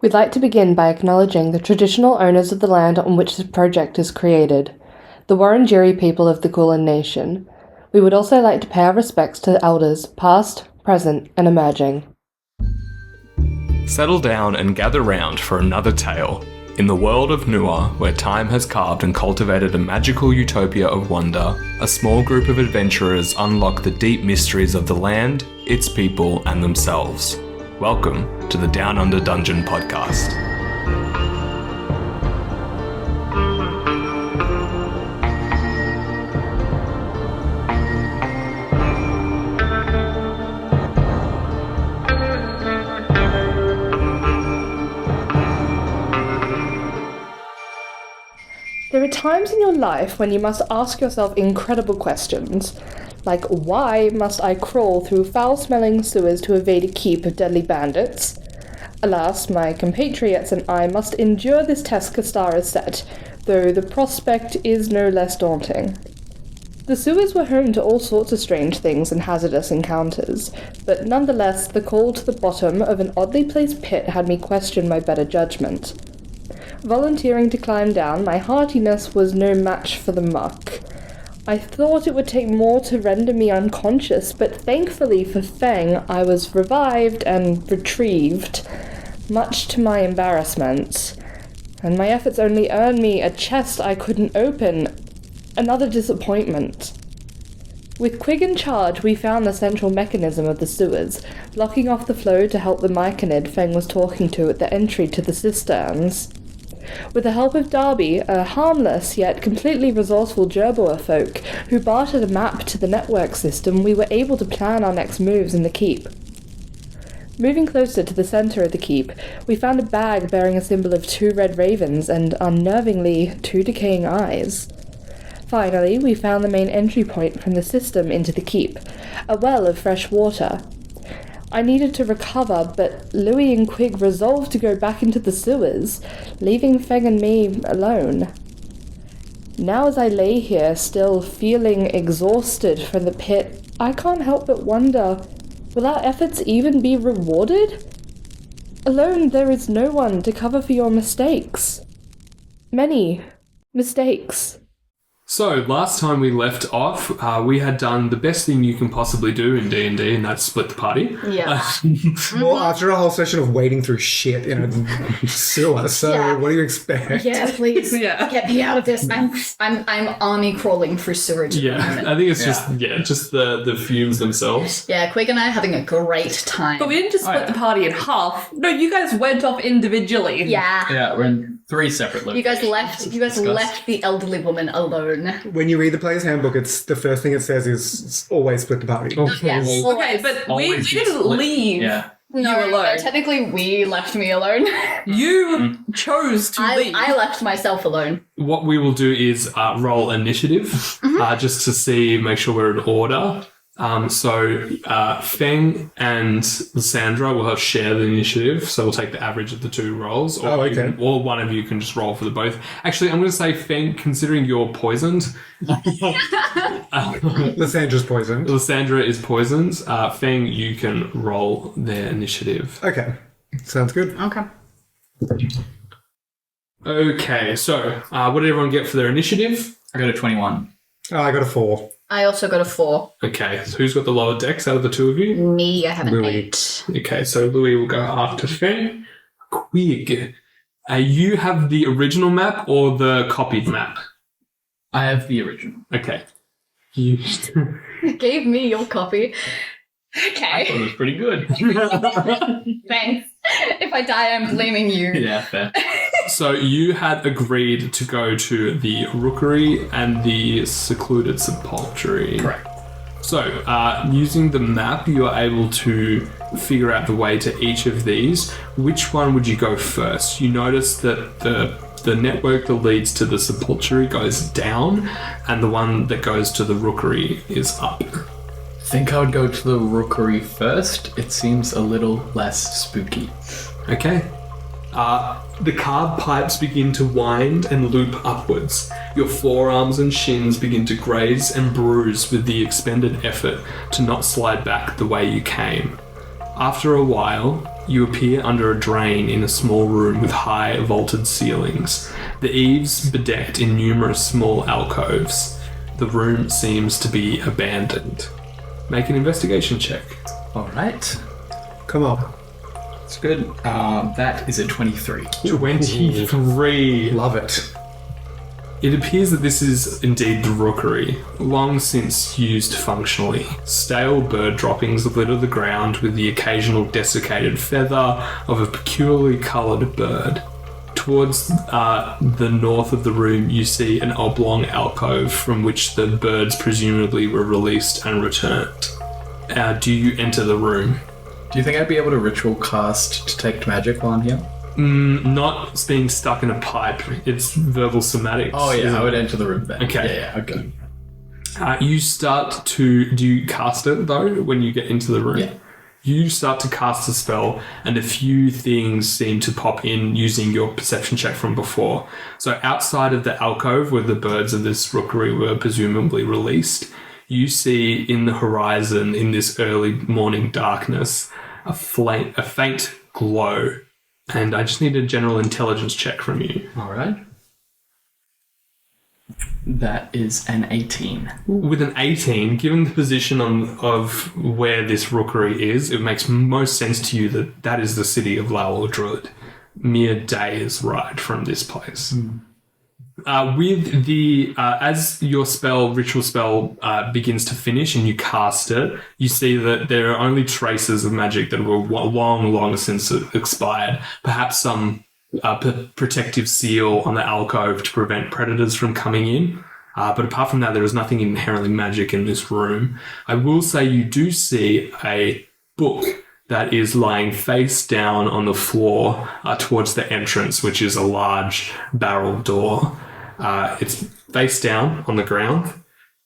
We'd like to begin by acknowledging the traditional owners of the land on which this project is created, the Wurundjeri people of the Kulin Nation. We would also like to pay our respects to elders, past, present, and emerging. Settle down and gather round for another tale. In the world of Nua, where time has carved and cultivated a magical utopia of wonder, a small group of adventurers unlock the deep mysteries of the land, its people, and themselves. Welcome to the Down Under Dungeon podcast. There are times in your life when you must ask yourself incredible questions, like why must I crawl through foul-smelling sewers to evade a keep of deadly bandits? Alas, my compatriots and I must endure this test Kastara set, though the prospect is no less daunting. The sewers were home to all sorts of strange things and hazardous encounters, but nonetheless the call to the bottom of an oddly placed pit had me question my better judgment. Volunteering to climb down, my heartiness was no match for the muck. I thought it would take more to render me unconscious, but thankfully for Feng, I was revived and retrieved, much to my embarrassment. And my efforts only earned me a chest I couldn't open. Another disappointment. With Qwig in charge, we found the central mechanism of the sewers, blocking off the flow to help the myconid Feng was talking to at the entry to the cisterns. With the help of Darby, a harmless yet completely resourceful Gerboer folk who bartered a map to the network system, we were able to plan our next moves in the keep. Moving closer to the center of the keep, we found a bag bearing a symbol of 2 red ravens and, unnervingly, 2 decaying eyes. Finally, we found the main entry point from the system into the keep, a well of fresh water. I needed to recover, but Louis and Qwig resolved to go back into the sewers, leaving Feng and me alone. Now as I lay here, still feeling exhausted from the pit, I can't help but wonder, will our efforts even be rewarded? Alone, there is no one to cover for your mistakes. Many mistakes. So, last time we left off, we had done the best thing you can possibly do in D&D, and that's split the party. Yeah. Well, after a whole session of wading through shit in a sewer, so Yeah. what do you expect? Yeah, please. Get me out of this. I'm army crawling through sewage at the moment. I think it's just the fumes themselves. Yeah, Qwig and I are having a great time. But we didn't just split the party in half. No, you guys went off individually. Yeah. Yeah, we're in 3 separate locations. You guys left the elderly woman alone. When you read the player's handbook, it's the first thing it says is always split the party. Yes. Okay, but we Always didn't split. leave. Yeah. No, you alone. technically we left me alone. You chose to leave. I left myself alone. What we will do is roll initiative, just to make sure we're in order. So Feng and Lysandra will share the initiative, so we'll take the average of the 2 rolls. Or okay. Or one of you can just roll for the both. Actually, I'm going to say Feng, considering you're poisoned. Lysandra's poisoned. Lysandra is poisoned. Feng, you can roll their initiative. Okay. Sounds good. Okay. Okay, so what did everyone get for their initiative? I got a 21. Oh, I got a 4. I also got a 4. Okay, so who's got the lower dex out of the 2 of you? Me, I have an Louis. 8. Okay, so Louis will go after Feng. Qwig, you have the original map or the copied map? I have the original. Okay. You Gave me your copy. I Okay. thought it was pretty good. Thanks. If I die, I'm blaming you. Yeah, fair. So you had agreed to go to the rookery and the secluded sepulchre. Correct. So, using the map, you are able to figure out the way to each of these. Which one would you go first? You notice that the network that leads to the sepulchre goes down, and the one that goes to the rookery is up. I think I would go to the rookery first. It seems a little less spooky. Okay. The carved pipes begin to wind and loop upwards. Your forearms and shins begin to graze and bruise with the expended effort to not slide back the way you came. After a while, you appear under a drain in a small room with high vaulted ceilings, the eaves bedecked in numerous small alcoves. The room seems to be abandoned. Make an investigation check. All right. Come on. It's good. That is a 23. 23. Love it. It appears that this is indeed the rookery, long since used functionally. Stale bird droppings litter the ground with the occasional desiccated feather of a peculiarly coloured bird. Towards the north of the room, you see an oblong alcove from which the birds presumably were released and returned. Do you enter the room? Do you think I'd be able to ritual cast Detect Magic while I'm here? Not being stuck in a pipe. It's verbal somatics. Oh yeah, I would enter the room then. Okay. Yeah, okay. You start to... Do you cast it, though, when you get into the room? Yeah. You start to cast a spell, and a few things seem to pop in using your perception check from before. So outside of the alcove where the birds of this rookery were presumably released, you see in the horizon, in this early morning darkness, a faint glow. And I just need a general intelligence check from you. All right. That is an 18. With an 18, given the position of where this rookery is, it makes most sense to you that that is the city of Lowell Druid. Mere days ride from this place. With the as your ritual spell begins to finish and you cast it, you see that there are only traces of magic that were long since expired. Perhaps some protective seal on the alcove to prevent predators from coming in. But apart from that, there is nothing inherently magic in this room. I will say you do see a book that is lying face down on the floor towards the entrance, which is a large barrel door. It's face down on the ground,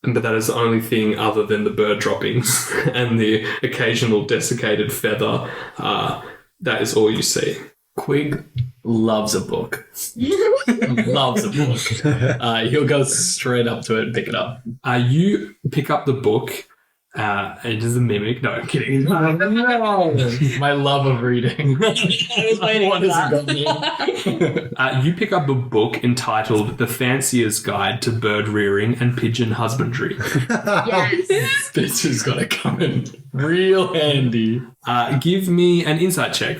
but that is the only thing other than the bird droppings and the occasional desiccated feather. That is all you see. Qwig loves a book. Loves a book. He'll go straight up to it and pick it up. You pick up the book. It is a mimic. No, I'm kidding. My love of reading. I was waiting for that. You pick up a book entitled The Fancier's Guide to Bird Rearing and Pigeon Husbandry. Yes. This is going to come in real handy. Give me an insight check.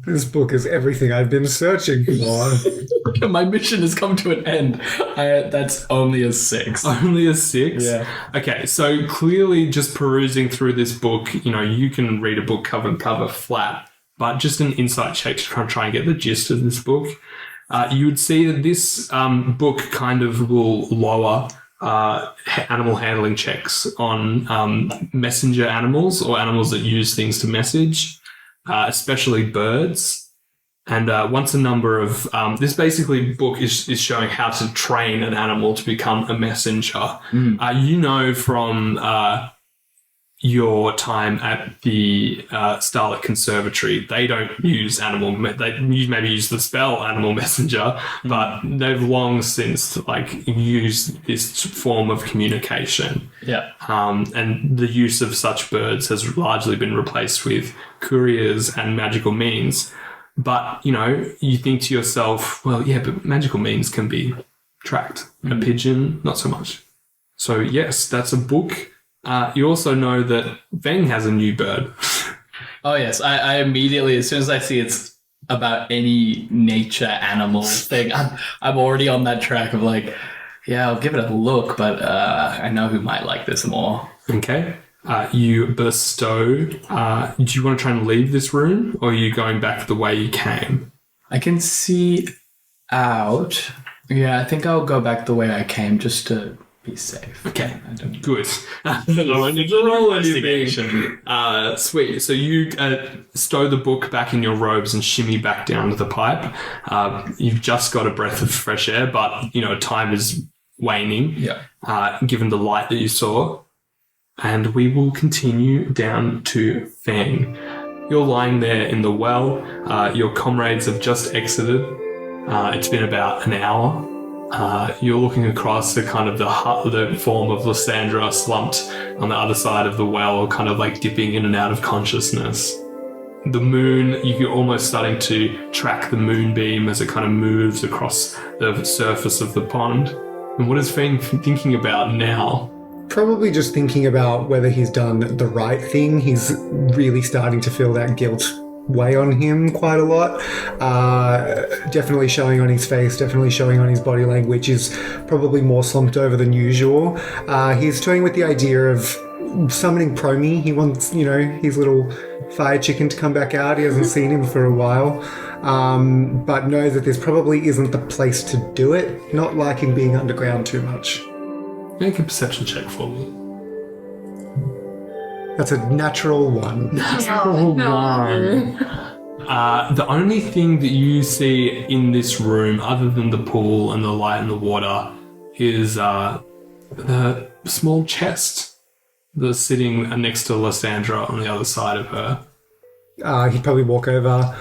This book is everything I've been searching for. My mission has come to an end. That's only a 6. Only a 6? Yeah. Okay, so clearly just perusing through this book, you can read a book cover and cover flat, but just an insight check to try and get the gist of this book. You would see that this book kind of will lower animal handling checks on messenger animals or animals that use things to message. Especially birds. And once a number of... this basically book is showing how to train an animal to become a messenger. From your time at the Starlight Conservatory, they don't use they maybe use the spell animal messenger, but they've long since used this form of communication. Yeah. And the use of such birds has largely been replaced with couriers and magical means. But, you think to yourself, well, yeah, but magical means can be tracked. A pigeon, not so much. So, yes, that's a book. You also know that Feng has a new bird. Oh, yes. I immediately, as soon as I see it's about any nature animal thing, I'm already on that track of yeah, I'll give it a look, but I know who might like this more. Okay. You bestow... do you want to try and leave this room, or are you going back the way you came? I can see out. Yeah, I think I'll go back the way I came just to be safe. Okay, good. No need to roll anything. Sweet. So you stow the book back in your robes and shimmy back down to the pipe. You've just got a breath of fresh air, but, time is waning, given the light that you saw. And we will continue down to Feng. You're lying there in the well. Your comrades have just exited. It's been about an hour. You're looking across the kind of the form of Lysandra slumped on the other side of the well, kind of dipping in and out of consciousness. the moon, you're almost starting to track the moonbeam as it kind of moves across the surface of the pond. And what is Feng thinking about now? Probably just thinking about whether he's done the right thing. He's really starting to feel that guilt weigh on him quite a lot. Definitely showing on his face, definitely showing on his body language. Is probably more slumped over than usual. He's toying with the idea of summoning Promi. He wants, his little fire chicken to come back out. He hasn't seen him for a while. But knows that this probably isn't the place to do it. Not liking being underground too much. Make a perception check for me. That's a natural 1. The only thing that you see in this room, other than the pool and the light and the water, is the small chest that's sitting next to Lysandra on the other side of her. He'd probably walk over,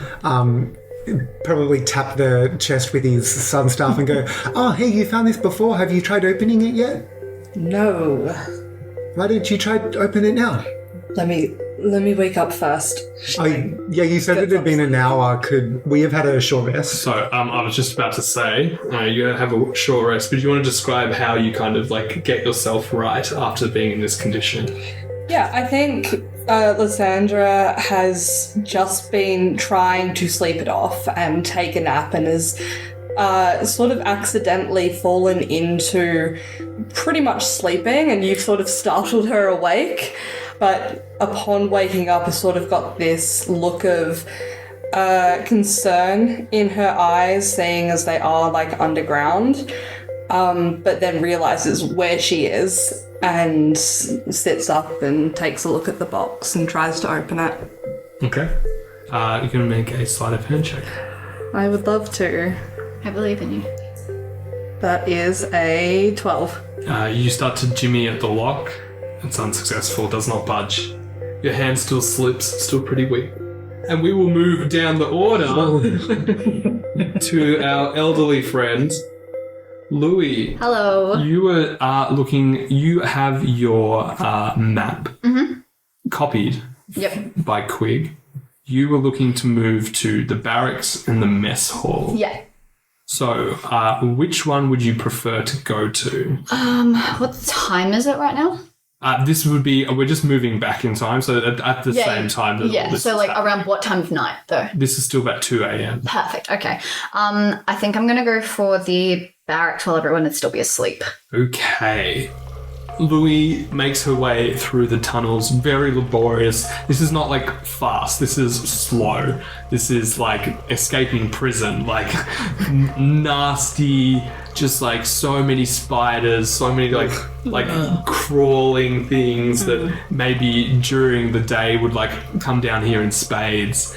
probably tap the chest with his sun staff and go, "Oh, hey, you found this before. Have you tried opening it yet?" No. Why don't you try to open it now? Let me wake up first. Oh, yeah, you said it had been an hour. Could we have had a short rest? So, I was just about to say, you have a short rest, but do you want to describe how you kind of get yourself right after being in this condition? Yeah, I think Lysandra has just been trying to sleep it off and take a nap and has sort of accidentally fallen into pretty much sleeping, and you've sort of startled her awake. But upon waking up, has sort of got this look of concern in her eyes, seeing as they are underground, but then realizes where she is and sits up and takes a look at the box and tries to open it. Okay. You're going to make a sleight of hand check. I would love to. I believe in you. That is a 12. You start to jimmy at the lock. It's unsuccessful, does not budge. Your hand still slips, still pretty weak. And we will move down the order to our elderly friend, Louis. Hello. You are you have your map copied by Qwig. You were looking to move to the barracks and the mess hall. Yeah. So, which one would you prefer to go to? What time is it right now? This would be, we're just moving back in time, so at the same time that all this so is happening. around what time of night though? This is still about 2 a.m. Perfect, okay. I think I'm gonna go for the barracks while everyone would still be asleep. Okay. Louis makes her way through the tunnels, very laborious. This is not fast, this is slow. This is escaping prison, nasty, just so many spiders, so many crawling things that maybe during the day would come down here in spades.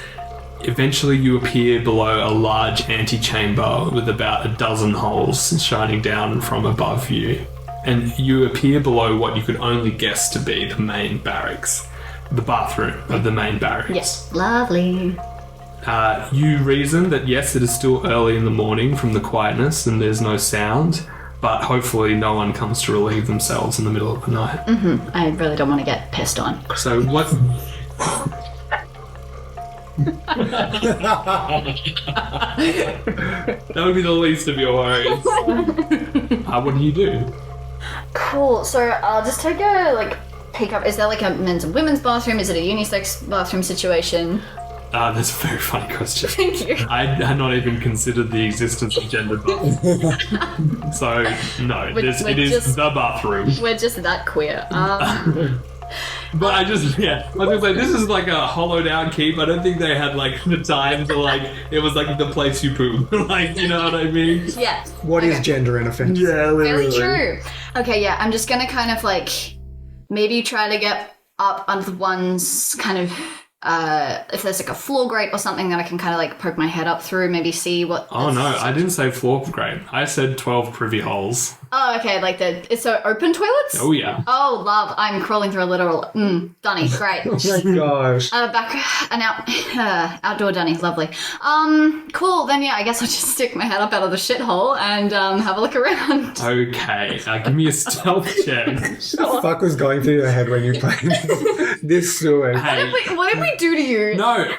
Eventually you appear below a large antechamber with about a dozen holes shining down from above you. And you appear below what you could only guess to be the main barracks, the bathroom of the main barracks. Yes, lovely. You reason that yes, it is still early in the morning from the quietness and there's no sound, but hopefully no one comes to relieve themselves in the middle of the night. I really don't want to get pissed on. So what... That would be the least of your worries. What do you do? Cool. So I'll just take a peek up. Is there a men's and women's bathroom? Is it a unisex bathroom situation? That's a very funny question. Thank you. I had not even considered the existence of gender bathrooms. So no, it is the bathroom. We're just that queer. But I was gonna say, this is a hollowed out keep. I don't think they had the time to it was the place you poop. You know what I mean? Yeah. What is gender in offense? Yeah, Very true. Okay, yeah, I'm just gonna kind of maybe try to get up under the ones kind of if there's a floor grate or something that I can kind of poke my head up through, maybe see what. Oh no, I didn't say floor grate. I said 12 privy holes. Oh, okay, so open toilets? Oh yeah. Oh, love, I'm crawling through a literal, dunny, great. Oh my gosh. Back and outdoor dunny, lovely. Cool, then yeah, I guess I'll just stick my head up out of the shithole and have a look around. Okay, give me a stealth check. What the fuck was going through your head when you played This sewage. Hey, What did we do to you? no,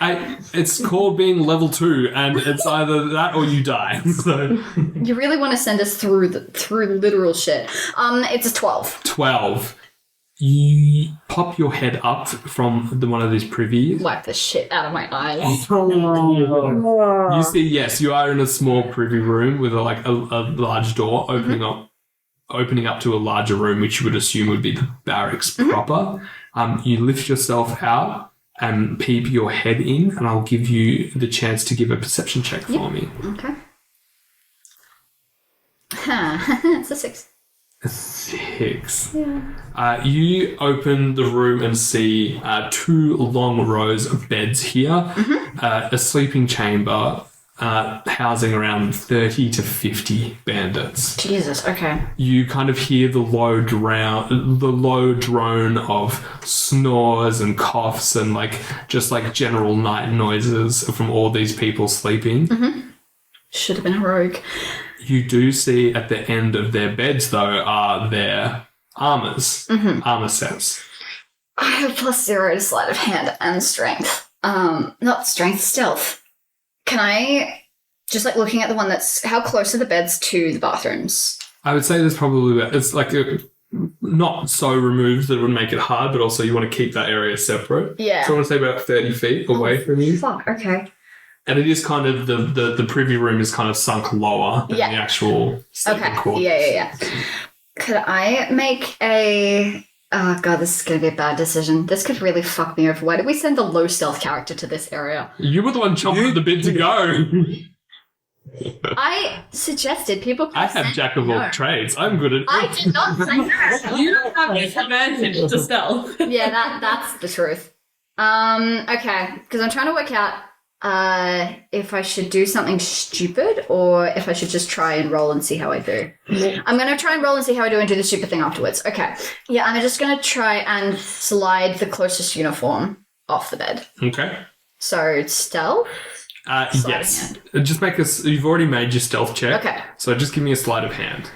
it's called being level 2, and it's either that or you die. So You really want to send us through literal shit. It's a 12. 12. You pop your head up from one of these privies. Wipe the shit out of my eyes. You see, yes, you are in a small privy room with a large door opening up to a larger room, which you would assume would be the barracks proper. You lift yourself out and peep your head in, and I'll give you the chance to give a perception check for me. Okay. It's a 6. 6. Yeah. You open the room and see 2 long rows of beds here, a sleeping chamber housing around 30 to 50 bandits. Jesus, okay. You kind of hear the low drone of snores and coughs and just general night noises from all these people sleeping. Should have been a rogue. You do see at the end of their beds, though, are their armors, armor sets. I have +0 to sleight of hand and strength. Not strength, stealth. Can I, just looking at the one how close are the beds to the bathrooms? I would say there's probably, it's not so removed that it would make it hard, but also you want to keep that area separate. Yeah. So I want to say about 30 feet away from you. Fuck, okay. And it is kind of, the privy room is kind of sunk lower than the actual sleeping quarters. Yeah. Could I make a... Oh god, this is going to be a bad decision. This could really fuck me over. Why did we send the low stealth character to this area? You were the one chomping at the bit to go. I suggested people could I have jack of all trades. I'm good at it. I did not say that. You don't have an advantage to stealth. Yeah, that's the truth. Okay, because I'm trying to work out if I should do something stupid or if I should just try and roll and see how I do. I'm going to try and roll and see how I do and do the stupid thing afterwards. Okay. Yeah, I'm just going to try and slide the closest uniform off the bed. Okay. So, stealth? Yes. Just make us... You've already made your stealth check. Okay. So just give me a sleight of hand.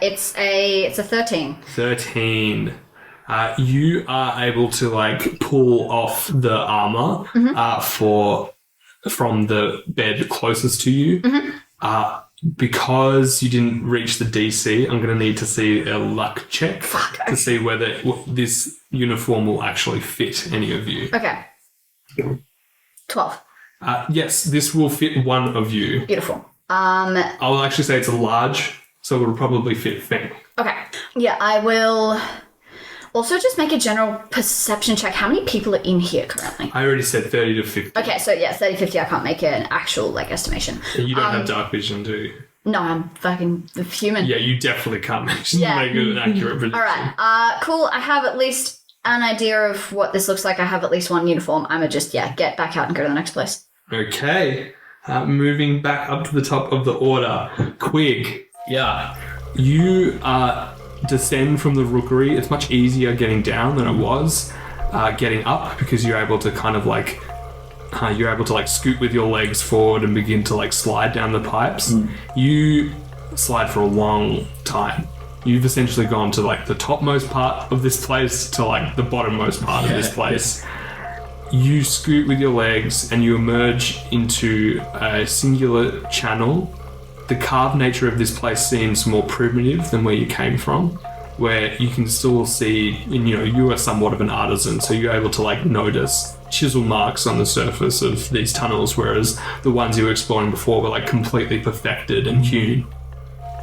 It's a 13. 13. You are able to pull off the armor from the bed closest to you. Because you didn't reach the DC, I'm going to need to see a luck check to see whether this uniform will actually fit any of you. Okay. 12. Yes, this will fit one of you. Beautiful. I will actually say it's a large, so it will probably fit Feng. Okay. Yeah, I will... Also, just make a general perception check. How many people are in here currently? I already said 30 to 50. Okay, so yeah, 30, 50, I can't make an actual, estimation. You don't have dark vision, do you? No, I'm fucking human. Yeah, you definitely can't make an accurate prediction. Alright, cool. I have at least an idea of what this looks like. I have at least one uniform. I'm gonna just, get back out and go to the next place. Okay. Moving back up to the top of the order. Qwig. Yeah. You descend from the rookery. It's much easier getting down than it was getting up because you're able to kind of scoot with your legs forward and begin to slide down the pipes. You slide for a long time. You've essentially gone to the topmost part of this place to the bottommost part of this place. You scoot with your legs and you emerge into a singular channel. The carved nature of this place seems more primitive than where you came from, where you can still see, you are somewhat of an artisan, so you're able to notice chisel marks on the surface of these tunnels, whereas the ones you were exploring before were completely perfected and hewn.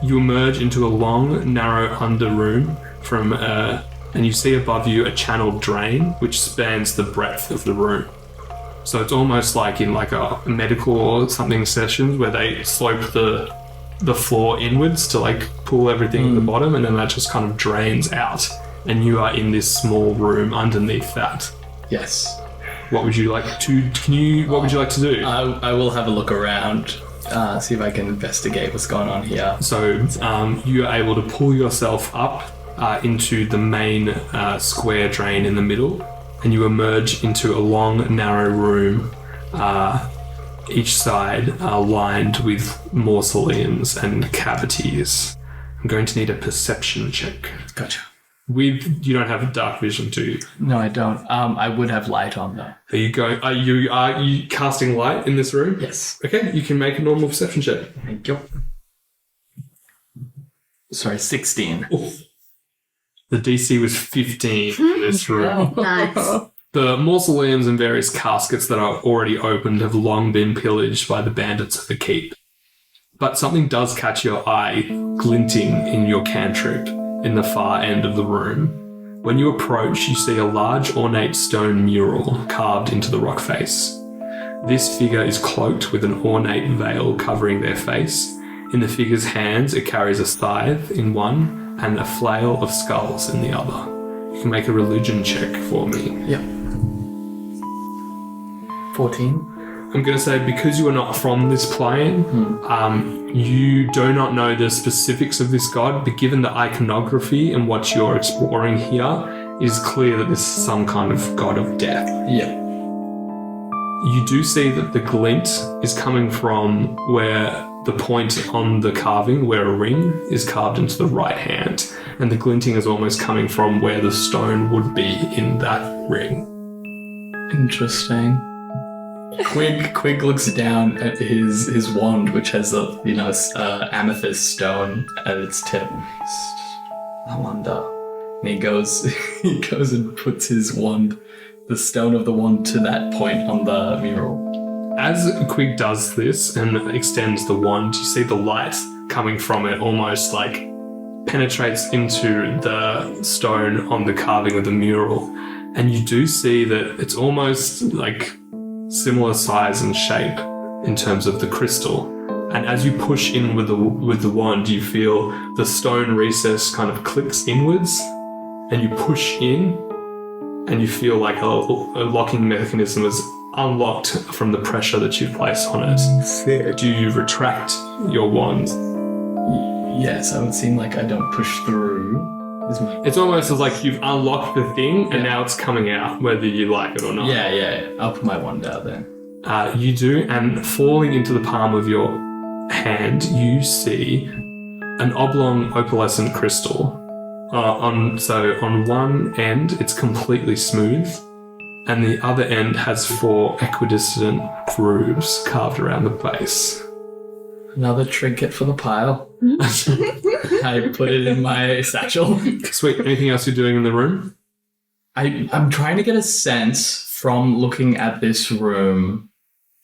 You emerge into a long, narrow under room and you see above you a channeled drain which spans the breadth of the room. So it's almost like in a medical or something sessions where they slope the floor inwards to pull everything at the bottom, and then that just kind of drains out, and you are in this small room underneath that. Yes. What would you like to do? I will have a look around, see if I can investigate what's going on here. So you are able to pull yourself up into the main square drain in the middle, and you emerge into a long, narrow room, each side lined with mausoleums and cavities. I'm going to need a perception check. Gotcha. You don't have dark vision, do you? No, I don't. I would have light on though. Are you casting light in this room? Yes. Okay, you can make a normal perception check. Thank you. Sorry, 16. Oof. The DC was 15 in this room. Nice. The mausoleums and various caskets that are already opened have long been pillaged by the bandits of the keep. But something does catch your eye glinting in your cantrip in the far end of the room. When you approach, you see a large ornate stone mural carved into the rock face. This figure is cloaked with an ornate veil covering their face. In the figure's hands, it carries a scythe in one and a flail of skulls in the other. You can make a religion check for me. Yep. 14. I'm going to say, because you are not from this plane, you do not know the specifics of this god, but given the iconography and what you're exploring here, it is clear that this is some kind of god of death. Yeah. You do see that the glint is coming from where the point on the carving, where a ring is carved into the right hand, and the glinting is almost coming from where the stone would be in that ring. Interesting. Qwig looks down at his wand, which has a amethyst stone at its tip. I wonder. And he goes and puts his wand, the stone of the wand, to that point on the mural. As Qwig does this and extends the wand, you see the light coming from it almost like penetrates into the stone on the carving of the mural, and you do see that it's almost like similar size and shape in terms of the crystal. And as you push in with the wand, you feel the stone recess kind of clicks inwards, and you push in, and you feel like a locking mechanism is unlocked from the pressure that you place on it. Sick. Do you retract your wand? Yes, it would seem like I don't push through. It's almost as like you've unlocked the thing and now it's coming out, whether you like it or not. Yeah. I'll put my wand out then. You do, and falling into the palm of your hand, you see an oblong opalescent crystal. On one end, it's completely smooth, and the other end has 4 equidistant grooves carved around the base. Another trinket for the pile. I put it in my satchel. Sweet. Anything else you're doing in the room? I'm trying to get a sense from looking at this room.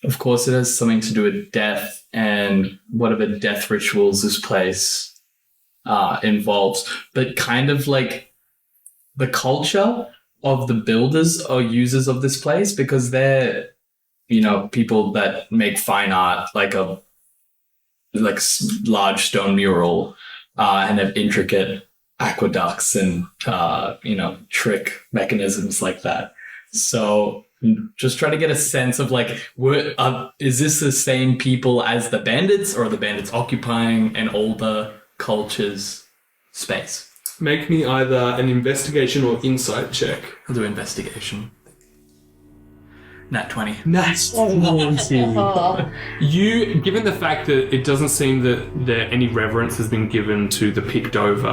Of course, it has something to do with death and whatever death rituals this place involves, but kind of like the culture of the builders or users of this place, because they're, people that make fine art, like a large stone mural, and have intricate aqueducts and trick mechanisms like that. So just trying to get a sense of is this the same people as the bandits, or are the bandits occupying an older culture's space? Make me either an investigation or insight check. I'll do investigation. Nat 20. Nice. You, given the fact that it doesn't seem that any reverence has been given to the picked over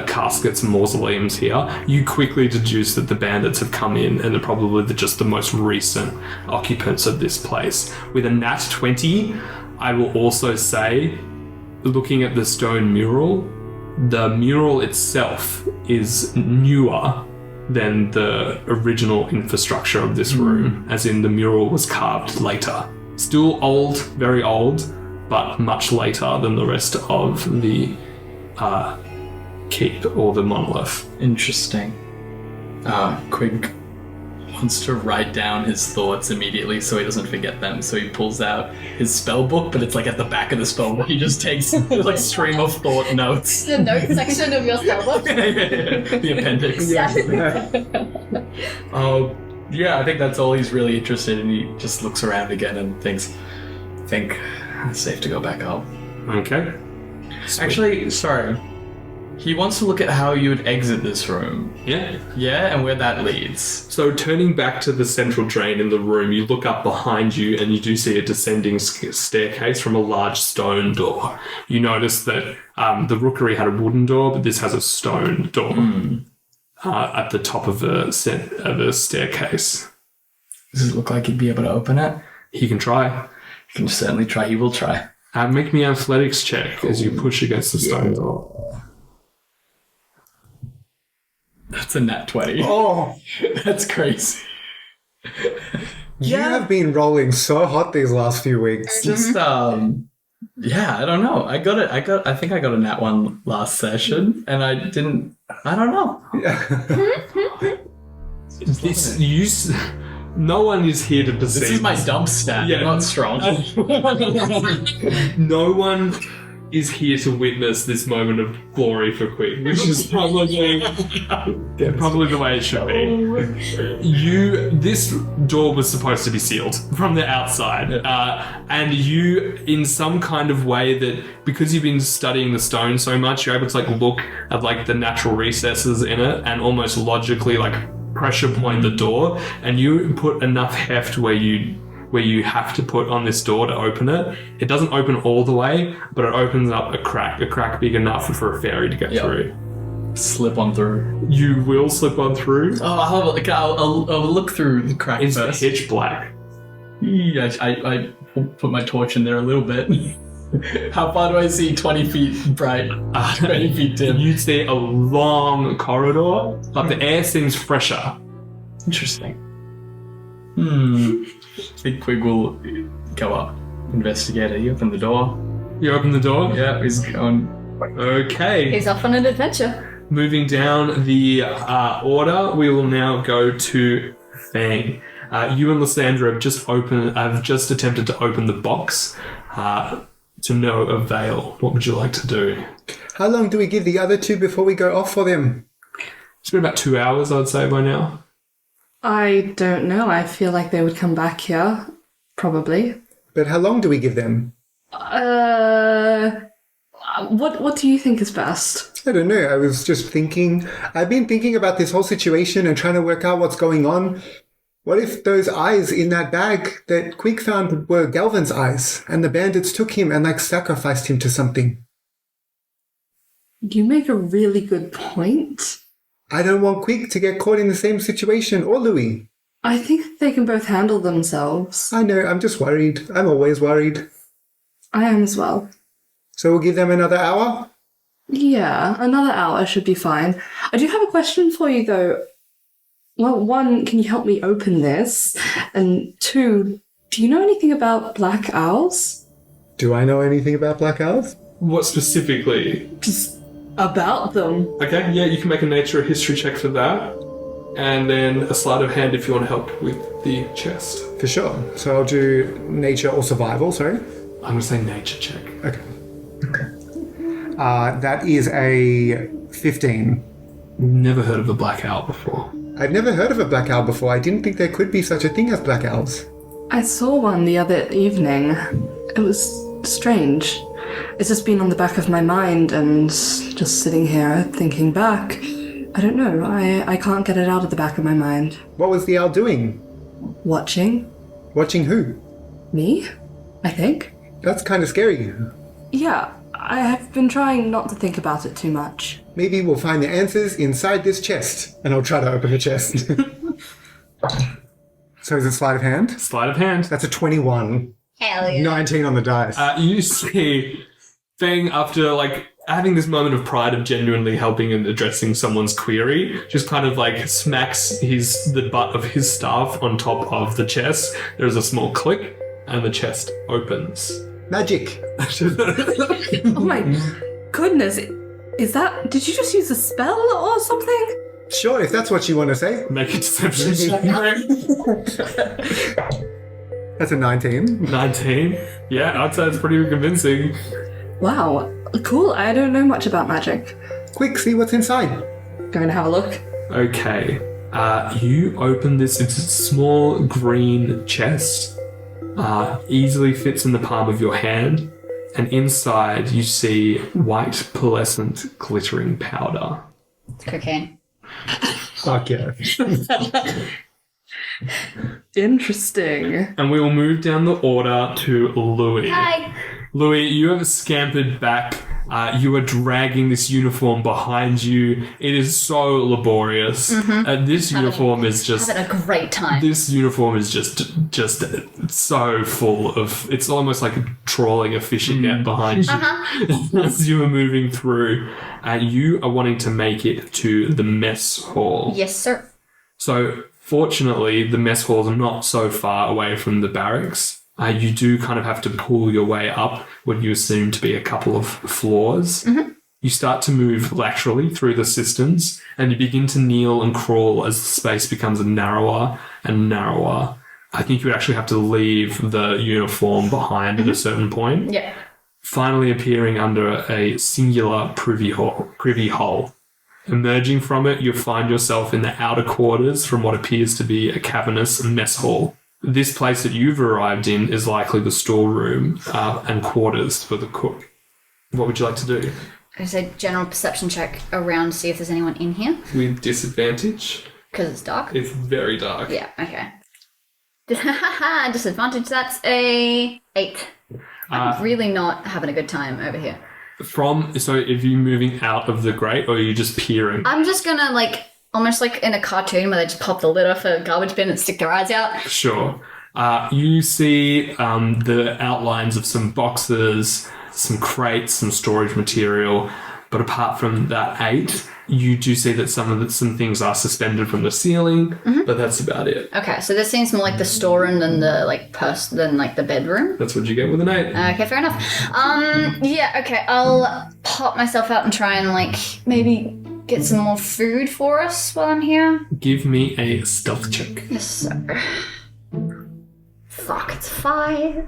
caskets and mausoleums here, you quickly deduce that the bandits have come in and are probably just the most recent occupants of this place. With a nat 20, I will also say, looking at the stone mural, the mural itself is newer than the original infrastructure of this room, as in the mural was carved later. Still old, very old, but much later than the rest of the keep or the monolith. Interesting. Qwig wants to write down his thoughts immediately so he doesn't forget them. So he pulls out his spell book, but it's like at the back of the spell book. He just takes like stream of thought notes. The note section of your spell book. The appendix. Yeah, I think that's all he's really interested in. He just looks around again and think it's safe to go back up. Okay. Actually, sorry. He wants to look at how you would exit this room. Yeah. Yeah, and where that leads. So turning back to the central drain in the room, you look up behind you and you do see a descending staircase from a large stone door. You notice that the rookery had a wooden door, but this has a stone door at the top of the staircase. Does it look like he'd be able to open it? He can try. He can certainly try. He will try. Make me an athletics check as you push against the stone door. That's a nat 20. Oh, That's crazy. you have been rolling so hot these last few weeks. Just yeah, I don't know. I think I got a nat 1 last session and I don't know. No one is here to perceive. This is my dump stat. Yeah. Not strong. No one is here to witness this moment of glory for Qwig, which is probably the way it should be. This door was supposed to be sealed from the outside, and you, in some kind of way that, because you've been studying the stone so much, you're able to look at the natural recesses in it and almost logically pressure point the door, and you put enough heft where you have to put on this door to open it. It doesn't open all the way, but it opens up a crack big enough for a fairy to get through. Slip on through. You will slip on through. Oh, I'll look through the crack It's first. pitch black. Yeah, I put my torch in there a little bit. How far do I see? 20 feet bright, 20 feet dim. You see a long corridor, but the air seems fresher. Interesting. I think Qwig will go up, investigate it. He opened the door. You open the door? Yeah, he's going. Okay. He's off on an adventure. Moving down the order, we will now go to Feng. You and Lysandra have just attempted to open the box to no avail. What would you like to do? How long do we give the other two before we go off for them? It's been about 2 hours, I'd say, by now. I don't know. I feel like they would come back here. Probably. But how long do we give them? What do you think is best? I don't know. I was just thinking. I've been thinking about this whole situation and trying to work out what's going on. What if those eyes in that bag that Qwig found were Galvin's eyes, and the bandits took him and sacrificed him to something? You make a really good point. I don't want Qwig to get caught in the same situation, or Louis. I think they can both handle themselves. I know, I'm just worried. I'm always worried. I am as well. So we'll give them another hour? Yeah, another hour should be fine. I do have a question for you, though. Well, one, can you help me open this? And two, do you know anything about black owls? Do I know anything about black owls? What specifically? Just about them. Okay, yeah, you can make a nature or history check for that. And then a sleight of hand if you want to help with the chest. For sure. So I'll do nature or survival, sorry. I'm going to say nature check. Okay. That is a 15. Never heard of a black owl before. I've never heard of a black owl before. I didn't think there could be such a thing as black owls. I saw one the other evening. It was strange. It's just been on the back of my mind and just sitting here thinking back. I don't know. I can't get it out of the back of my mind. What was the owl doing? Watching? Watching who? Me? I think. That's kind of scary. Yeah, I have been trying not to think about it too much. Maybe we'll find the answers inside this chest. And I'll try to open the chest. So is it sleight of hand? Sleight of hand. That's a 21. Hell yeah. 19 on the dice. You see Feng, after having this moment of pride of genuinely helping and addressing someone's query, just kind of smacks the butt of his staff on top of the chest. There's a small click and the chest opens. Magic. Oh my goodness. Did you just use a spell or something? Sure, if that's what you want to say. Make a deception check. That's a 19. 19. Yeah, I'd say it's pretty convincing. Wow, cool. I don't know much about magic. Quick, see what's inside. Going to have a look. Okay. You open this. It's a small green chest. Easily fits in the palm of your hand. and inside you see white, pearlescent, glittering powder. It's cocaine. Fuck yeah. Interesting. And we will move down the order to Louis. Hi. Louis, you have scampered back. You are dragging this uniform behind you. It is so laborious. This uniform is just... Having a great time. This uniform is just so full of... It's almost like trawling a fishing net behind you. As you are moving through, you are wanting to make it to the mess hall. Yes, sir. So, fortunately, the mess hall is not so far away from the barracks. You do kind of have to pull your way up what you assume to be a couple of floors. You start to move laterally through the cisterns, and you begin to kneel and crawl as the space becomes narrower and narrower. I think you would actually have to leave the uniform behind at a certain point. Yeah. Finally appearing under a singular privy hole. Emerging from it, you find yourself in the outer quarters from what appears to be a cavernous mess hall. This place that you've arrived in is likely the storeroom and quarters for the cook. What would you like to do? I say general perception check around to see if there's anyone in here. With disadvantage? Because it's dark? It's very dark. Yeah, okay. Disadvantage, that's a 8. I'm really not having a good time over here. So if you're moving out of the grate, or are you just peering? I'm just gonna, almost like in a cartoon where they just pop the lid off a garbage bin and stick their eyes out. Sure. You see the outlines of some boxes, some crates, some storage material, but apart from that 8, you do see that some things are suspended from the ceiling, but that's about it. Okay, so this seems more like the storeroom than the the bedroom. That's what you get with an 8. Okay, fair enough. Yeah, okay, I'll pop myself out and try and maybe get some more food for us while I'm here. Give me a stealth check. Yes, sir. Fuck, it's 5.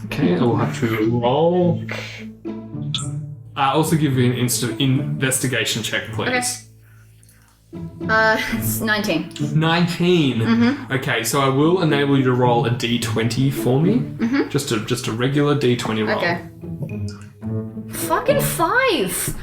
Okay, I will have to roll. Also give me an investigation check, please. It's 19. 19. Okay, so I will enable you to roll a d20 for me. Just a regular d20 roll. Okay. Fucking 5.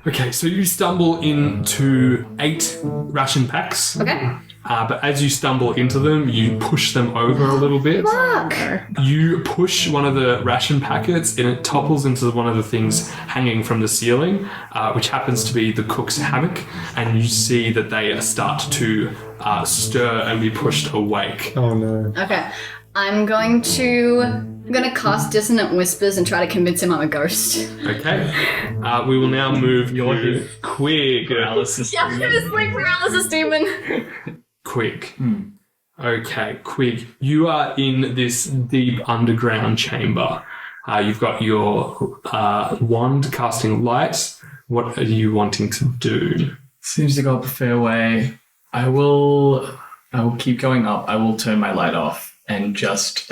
Okay, so you stumble into 8 ration packs. Okay. But as you stumble into them, you push them over a little bit. Fuck. You push one of the ration packets and it topples into one of the things hanging from the ceiling, which happens to be the cook's hammock, and you see that they start to stir and be pushed awake. Oh no. Okay. I'm going to cast Dissonant Whispers and try to convince him I'm a ghost. Okay. We will now move to Qwig. Paralysis. Yeah, I'm sleep paralysis demon. Qwig. Okay, Qwig. You are in this deep underground chamber. You've got your wand casting light. What are you wanting to do? Seems to go up a fair way. I will keep going up. I will turn my light off and just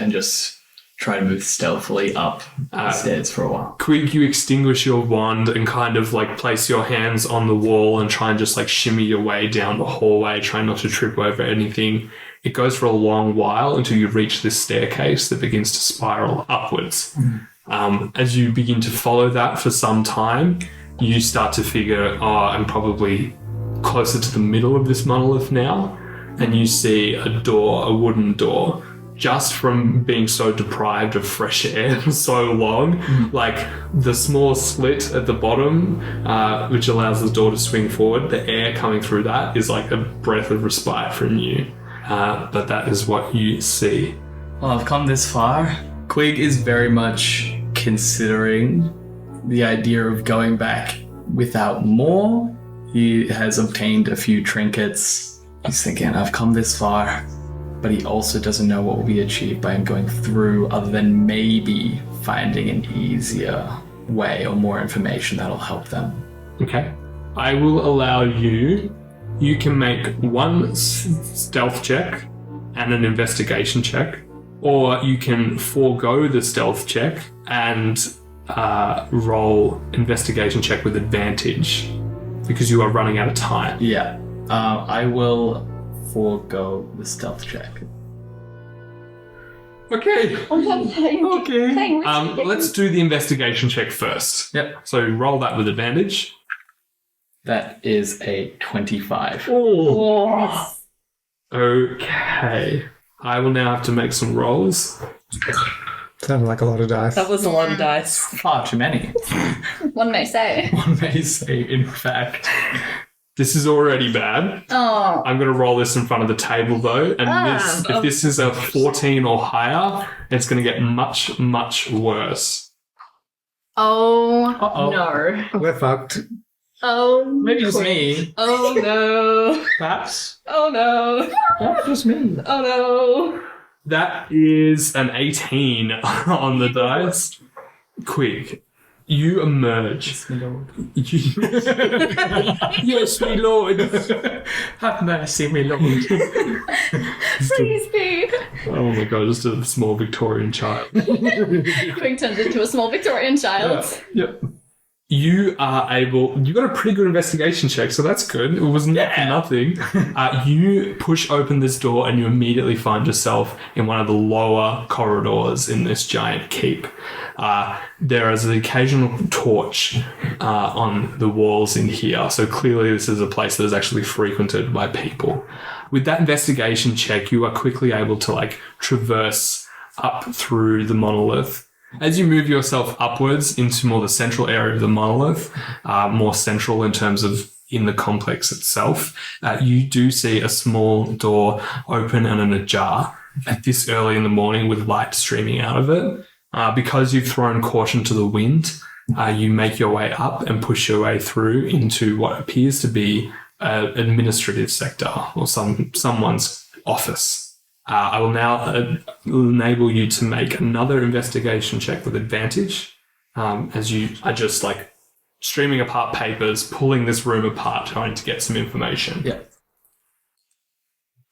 try to move stealthily up the stairs for a while. Qwig, you extinguish your wand and kind of place your hands on the wall and try and just shimmy your way down the hallway, trying not to trip over anything. It goes for a long while until you reach this staircase that begins to spiral upwards. As you begin to follow that for some time, you start to figure, I'm probably closer to the middle of this monolith now, and you see a wooden door. Just from being so deprived of fresh air for so long, the small slit at the bottom, which allows the door to swing forward, the air coming through that is like a breath of respite from you. But that is what you see. Well, I've come this far. Qwig is very much considering the idea of going back without more. He has obtained a few trinkets. He's thinking, I've come this far. But he also doesn't know what will be achieved by him going through, other than maybe finding an easier way or more information that'll help them. Okay. I will allow you. You can make one stealth check and an investigation check, or you can forego the stealth check and roll investigation check with advantage because you are running out of time. Yeah. I will forego the stealth check. Okay. Okay. Let's do the investigation check first. Yep. So roll that with advantage. That is a 25. Oh. Okay. I will now have to make some rolls. Sounded like a lot of dice. That was a lot of dice. Far too many. One may say. One may say, in fact. This is already bad. Oh. I'm going to roll this in front of the table, though. And if this is a 14 or higher, it's going to get much, much worse. Oh. Uh-oh. No. We're fucked. Oh. Maybe just me. Oh no. Perhaps. Oh no. Perhaps just me. Oh no. That is an 18 on the dice. Qwig, you emerge. My lord. Yes, my lord. Have mercy, my lord. Please be. Oh my god, just a small Victorian child. Qwig turns into a small Victorian child. Yep. You got a pretty good investigation check, so that's good. It was not for nothing. You push open this door and you immediately find yourself in one of the lower corridors in this giant keep. There is an occasional torch on the walls in here, so clearly this is a place that is actually frequented by people. With that investigation check, you are quickly able to traverse up through the monolith. As you move yourself upwards into more the central area of the monolith, more central in terms of in the complex itself, you do see a small door open and ajar at this early in the morning with light streaming out of it. Because you've thrown caution to the wind, you make your way up and push your way through into what appears to be an administrative sector or someone's office. I will now enable you to make another investigation check with advantage, as you are just streaming apart papers, pulling this room apart, trying to get some information. Yeah.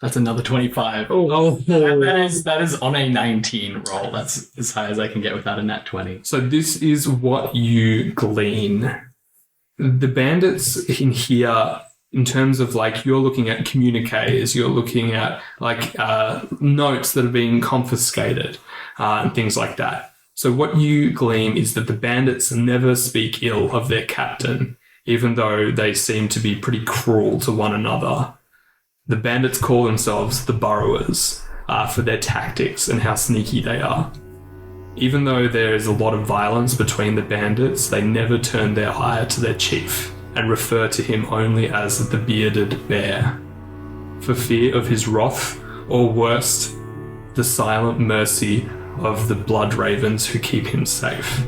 That's another 25. Oh. That is on a 19 roll. That's as high as I can get without a nat 20. So this is what you glean. The bandits in here, in terms of you're looking at communiques, you're looking at notes that are being confiscated and things like that. So what you glean is that the bandits never speak ill of their captain, even though they seem to be pretty cruel to one another. The bandits call themselves the Burrowers for their tactics and how sneaky they are. Even though there is a lot of violence between the bandits, they never turn their ire to their chief and refer to him only as the Bearded Bear, for fear of his wrath, or worst, the silent mercy of the blood ravens who keep him safe.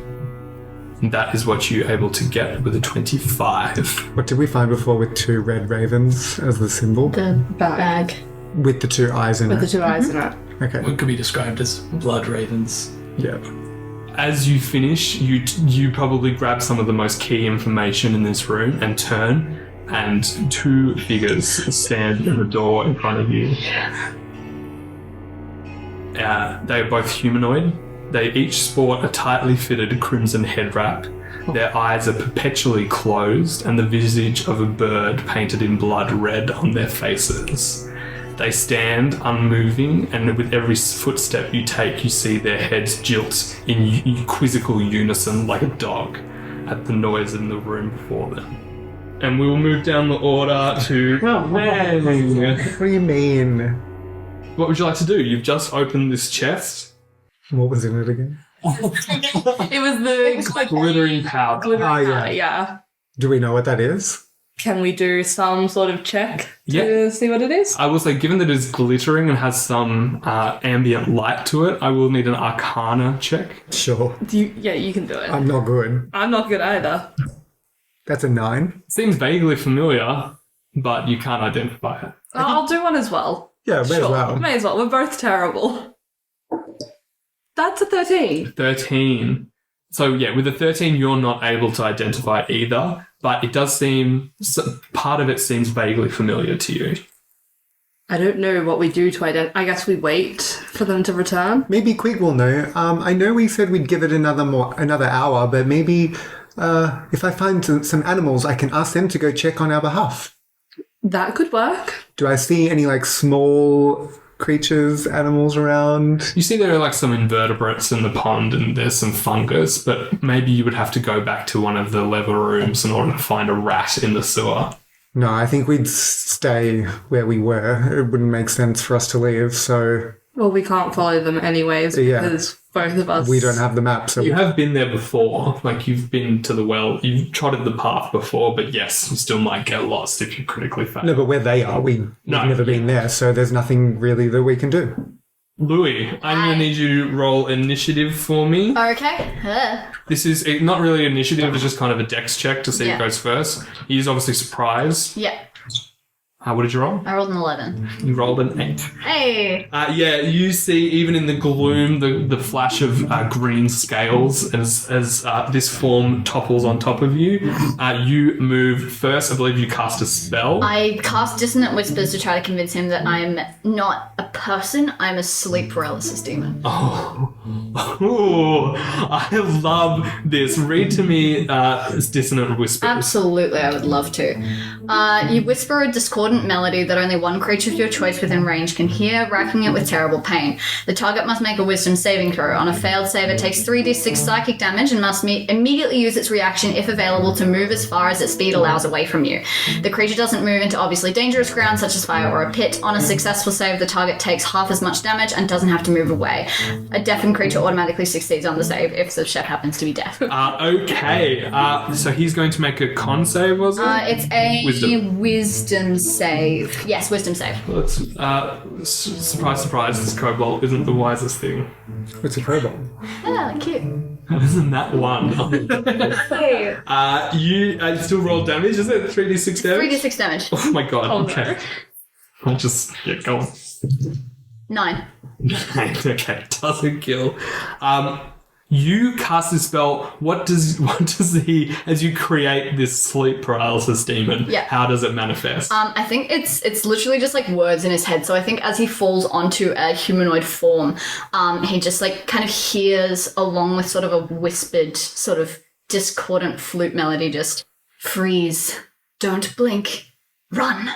And that is what you're able to get with a 25. What did we find before with 2 red ravens as the symbol? The bag. With the 2 eyes in With it. the 2 eyes in it. Okay. What could be described as blood ravens. Yeah. As you finish, you probably grab some of the most key information in this room and turn, and 2 figures stand in the door in front of you. They are both humanoid. They each sport a tightly fitted crimson head wrap. Their eyes are perpetually closed, and the visage of a bird painted in blood red on their faces. They stand unmoving, and with every footstep you take, you see their heads jilt in quizzical unison like a dog at the noise in the room before them. And we will move down the order to... What do you mean? What would you like to do? You've just opened this chest. What was in it again? It was the Glittering powder. glittering yeah. powder, yeah. Do we know what that is? Can we do some sort of check to Yeah. see what it is? I will say, given that it is glittering and has some ambient light to it, I will need an Arcana check. Sure. You can do it. I'm not good. I'm not good either. That's a 9. Seems vaguely familiar, but you can't identify it. I'll do one as well. Yeah, may as well. May as well. We're both terrible. That's a 13. 13. So yeah, with a 13, you're not able to identify either, but it does seem, part of it seems vaguely familiar to you. I don't know what we do to identify. I guess we wait for them to return. Maybe Qwig will know. I know we said we'd give it another hour, but maybe if I find some animals, I can ask them to go check on our behalf. That could work. Do I see any small creatures, animals around? You see there are like some invertebrates in the pond and there's some fungus, but maybe you would have to go back to one of the leather rooms in order to find a rat in the sewer. No, I think we'd stay where we were. It wouldn't make sense for us to leave, so Well, we can't follow them anyways Yeah. because both of us... we don't have the map. So You have been there before, like you've been to the well, you've trotted the path before, but yes, you still might get lost if you critically fail. No, but where they are, we've never been there, so there's nothing really that we can do. Louis, I'm going to need you to roll initiative for me. Okay. This is not really initiative, it's just kind of a dex check to see who goes first. He's obviously surprised. Yeah. What did you roll? I rolled an 11. You rolled an 8. Hey! Yeah, you see, even in the gloom, the flash of green scales as this form topples on top of you. You move first. I believe you cast a spell. I cast Dissonant Whispers to try to convince him that I'm not a person, I'm a sleep paralysis demon. Oh, I love this. Read to me Dissonant Whispers. Absolutely, I would love to. You whisper a discordant melody that only one creature of your choice within range can hear, racking it with terrible pain. The target must make a wisdom saving throw. On a failed save, it takes 3d6 psychic damage and must immediately use its reaction, if available, to move as far as its speed allows away from you. The creature doesn't move into obviously dangerous ground, such as fire or a pit. On a successful save, the target takes half as much damage and doesn't have to move away. A deafened creature automatically succeeds on the save if the chef happens to be deaf. Okay. So he's going to make a con save, was it? It's a wisdom save. Yes, wisdom save. Let's, surprise, surprise, this kobold isn't the wisest thing. It's a kobold. Ah, cute. Isn't that one? Hey. You still roll damage, is it? 3d6 damage? 3d6 damage. Oh my god, Oh, okay. I'll just get going. 9. Okay, doesn't kill. You cast this spell. What does he, as you create this sleep paralysis demon, how does it manifest? I think it's literally just like words in his head. So I think as he falls onto a humanoid form, he just like kind of hears, along with sort of a whispered, sort of discordant flute melody, just freeze, don't blink, run.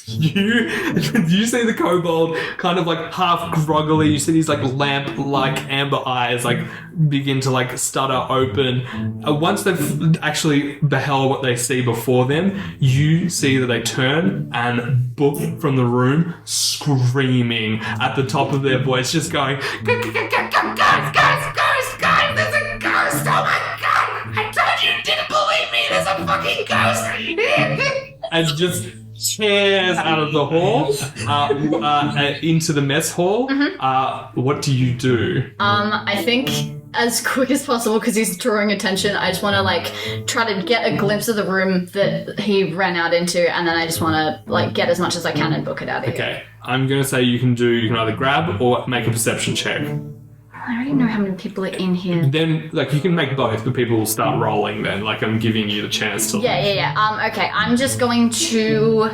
You see the kobold kind of like half groggily. You see these like lamp-like amber eyes like begin to like stutter open. Once they've actually beheld what they see before them, you see that they turn and book from the room, screaming at the top of their voice, just going, "Guys, there's a ghost! Oh my god! I told you didn't believe me! There's a fucking ghost!" And just chairs out of the hall into the mess hall. What do you do? I think as quick as possible, because he's drawing attention, I just want to like try to get a glimpse of the room that he ran out into, and then I just want to like get as much as I can and book it out of here. Okay, I'm gonna say you can either grab or make a perception check. I already know how many people are in here. Then, like, you can make both, but people will start rolling then. Like, I'm giving you the chance to... Yeah. Okay, I'm just going to...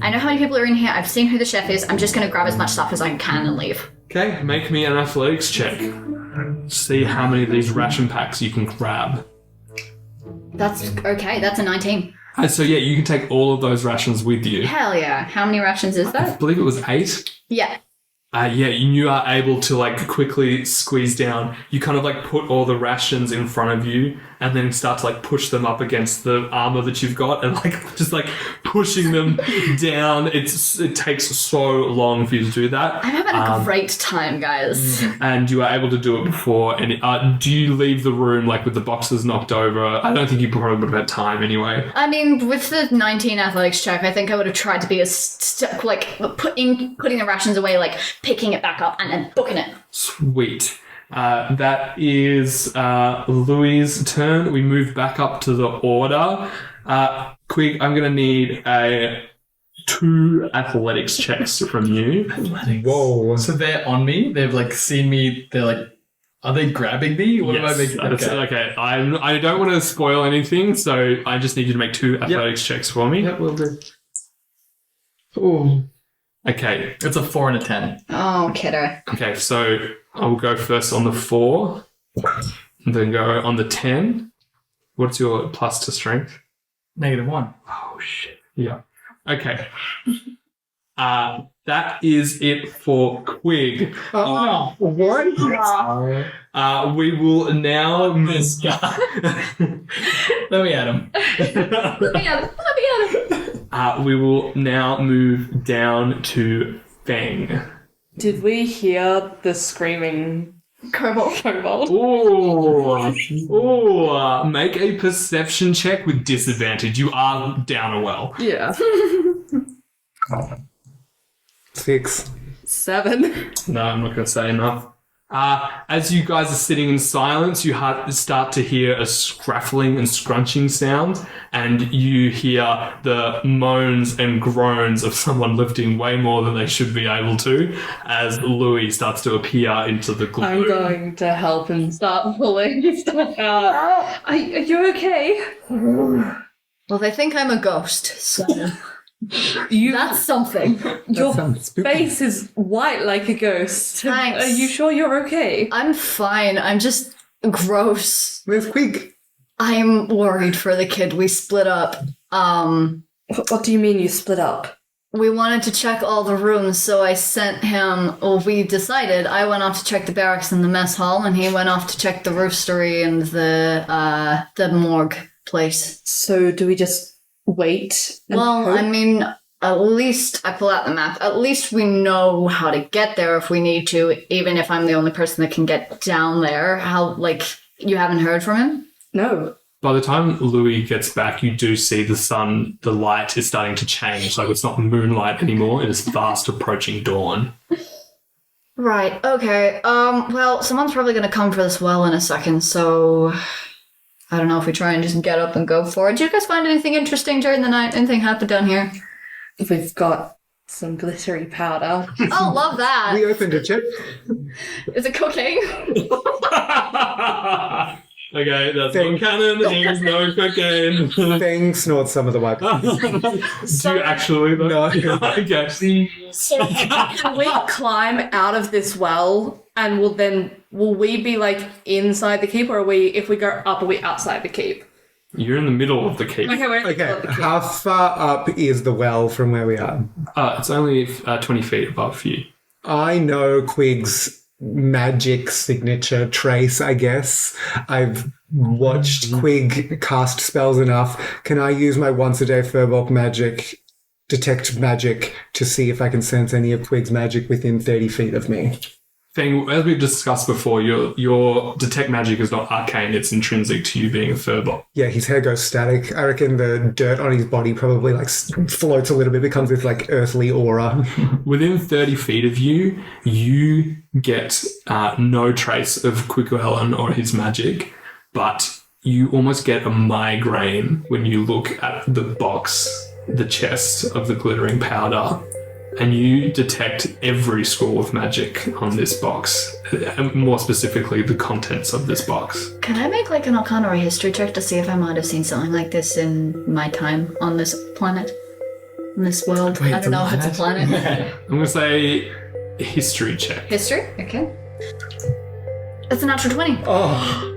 I know how many people are in here. I've seen who the chef is. I'm just going to grab as much stuff as I can and leave. Okay, make me an athletics check. See how many of these ration packs you can grab. That's okay. That's a 19. So, yeah, you can take all of those rations with you. Hell yeah. How many rations is I that? believe it was 8. Yeah. You are able to like quickly squeeze down. You kind of like put all the rations in front of you and then start to like push them up against the armor that you've got and like just like pushing them down. It takes so long for you to do that. I'm having a great time, guys. And you are able to do it before. And do you leave the room like with the boxes knocked over? I don't think you probably would have had time anyway. I mean, with the 19 athletics check, I think I would have tried to be as like putting the rations away, like picking it back up and then booking it. Sweet. That is Louis' turn. We move back up to the order. Qwig, I'm going to need 2 athletics checks from you. Whoa. So they're on me. They've like seen me. They're like, are they grabbing me? What am I making? Okay. I don't want to spoil anything, so I just need you to make 2 athletics checks for me. Yep, will do. Ooh. Okay. It's a 4 and a 10. Oh, kiddo. Okay, so I will go first on the 4, and then go on the 10. What's your plus to strength? -1. Oh, shit. Yeah. Okay. That is it for Qwig. What? We will now miss. Let me at him. We will now move down to Feng. Did we hear the screaming kobold? Ooh, make a perception check with disadvantage. You are down a well. Yeah. 6. 7. No, I'm not going to say enough. As you guys are sitting in silence, you start to hear a scraffling and scrunching sound, and you hear the moans and groans of someone lifting way more than they should be able to, as Louis starts to appear into the gloom. I'm going to help him start pulling stuff out. Are you okay? Well, they think I'm a ghost, so that's something. Your sounds spooky. face is white like a ghost. Thanks. Are you sure you're okay? I'm fine. I'm just gross. Where's Qwig? I'm worried for the kid. We split up. What do you mean you split up? We wanted to check all the rooms, so I sent him. Well, we decided I went off to check the barracks and the mess hall, and he went off to check the roostery and the morgue place. So do we just wait? And Well, hope? I mean, at least I pull out the map. At least we know how to get there if we need to, even if I'm the only person that can get down there. How, like, you haven't heard from him? No. By the time Louis gets back, you do see the sun, the light is starting to change. Like, it's not moonlight anymore, it is fast approaching dawn. Right, okay. Well, someone's probably gonna come for this well in a second, so I don't know if we try and just get up and go for it. Did you guys find anything interesting during the night? Anything happened down here? We've got some glittery powder. Oh, love that. We opened a chip. Is it cocaine? Okay, that's not canon. There's no cocaine. Feng snorts some of the white. Do you actually, though? No. Okay. Can we climb out of this well and will we be like inside the keep, or if we go up, are we outside the keep? You're in the middle of the keep. Okay, we're in the middle Okay, of the keep. how far up is the well from where we are? It's only 20 feet above you. I know Qwig's magic signature trace, I guess. I've watched Qwig cast spells enough. Can I use my once-a-day Firbolg magic, detect magic, to see if I can sense any of Qwig's magic within 30 feet of me? Thing, as we've discussed before, your detect magic is not arcane, it's intrinsic to you being a Firbolg. Yeah, his hair goes static. I reckon the dirt on his body probably like floats a little bit, becomes this like earthly aura. Within 30 feet of you, you get no trace of Quickwellen or his magic, but you almost get a migraine when you look at the box, the chest of the glittering powder, and you detect every scroll of magic on this box, and more specifically, the contents of this box. Can I make like an Arcana or a history check to see if I might have seen something like this in my time on this planet? In this world? I don't know if it's a planet. I'm going to say history check. History? Okay. That's a natural 20. Oh,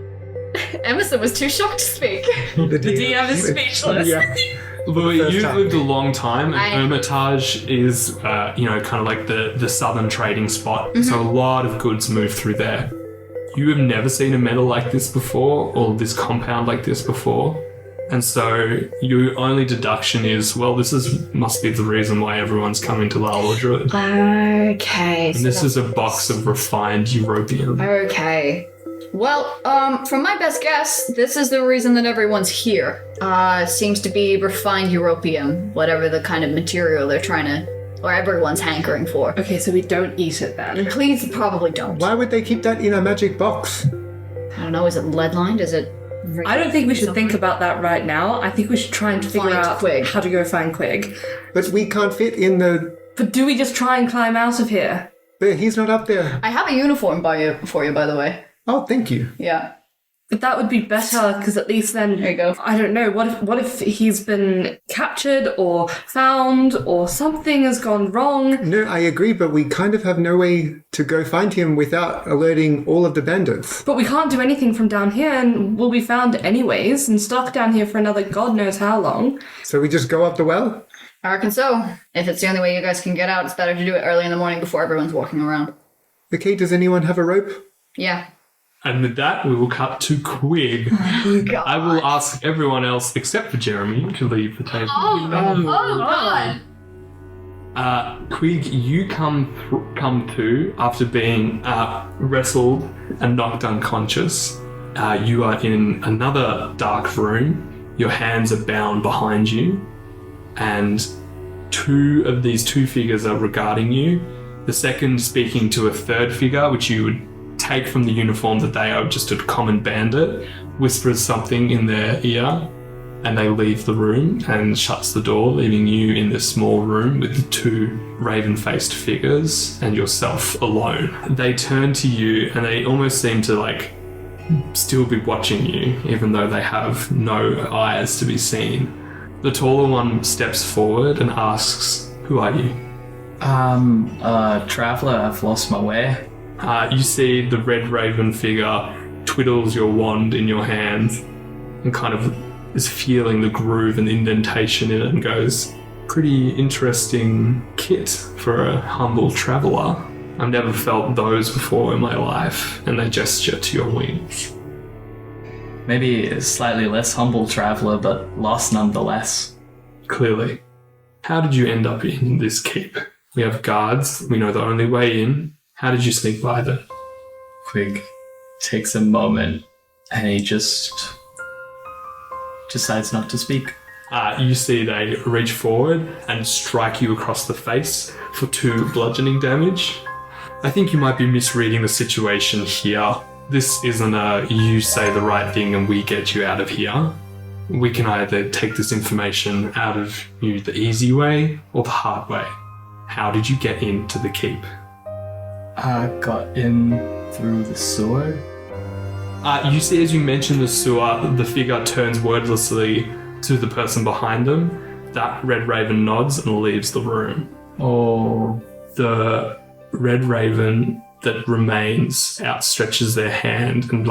Emerson was too shocked to speak. the DM is speechless. Yeah. Louis, First you've time. lived a long time, I- and Hermitage is, kind of like the southern trading spot. So a lot of goods move through there. You have never seen a metal like this before, or this compound like this before. And so your only deduction is, well, must be the reason why everyone's coming to La Druid. Okay. And this is a box of refined europium. Okay. Well, from my best guess, this is the reason that everyone's here. Seems to be refined europium, whatever the kind of material they're trying to, or everyone's hankering for. Okay, so we don't eat it then. Please, probably don't. Why would they keep that in a magic box? I don't know, is it lead-lined? Is it... I don't think we should think about that right now. I think we should try and figure Find out Qwig. how to go find Qwig. But we can't fit in the... But do we just try and climb out of here? But he's not up there. I have a uniform for you, by the way. Oh, thank you. Yeah. But that would be better, because at least then, There you go. I don't know, what if he's been captured or found or something has gone wrong? No, I agree, but we kind of have no way to go find him without alerting all of the bandits. But we can't do anything from down here, and we'll be found anyways and stuck down here for another God knows how long. So we just go up the well? I reckon so. If it's the only way you guys can get out, it's better to do it early in the morning before everyone's walking around. Okay, does anyone have a rope? Yeah. And with that, we will cut to Qwig. God. I will ask everyone else, except for Jeremy, to leave the table. Oh, God. Qwig, you come to after being wrestled and knocked unconscious. You are in another dark room. Your hands are bound behind you, and two of these two figures are regarding you. The second speaking to a third figure, which you would take from the uniform that they are just a common bandit, whispers something in their ear, and they leave the room and shuts the door, leaving you in this small room with the two raven-faced figures and yourself alone. They turn to you and they almost seem to still be watching you, even though they have no eyes to be seen. The taller one steps forward and asks, "Who are you?" Traveler, I've lost my way. You see the red raven figure twiddles your wand in your hand and kind of is feeling the groove and indentation in it and goes, "Pretty interesting kit for a humble traveller. I've never felt those before in my life," and they gesture to your wings. Maybe a slightly less humble traveler, but lost nonetheless. Clearly. How did you end up in this keep? We have guards. We know the only way in. How did you sneak by them? Qwig takes a moment and he just decides not to speak. You see they reach forward and strike you across the face for 2 bludgeoning damage. I think you might be misreading the situation here. This isn't a you say the right thing and we get you out of here. We can either take this information out of you the easy way or the hard way. How did you get into the keep? I got in through the sewer. You see, as you mention the sewer, the figure turns wordlessly to the person behind them. That red raven nods and leaves the room. Oh. The red raven that remains outstretches their hand and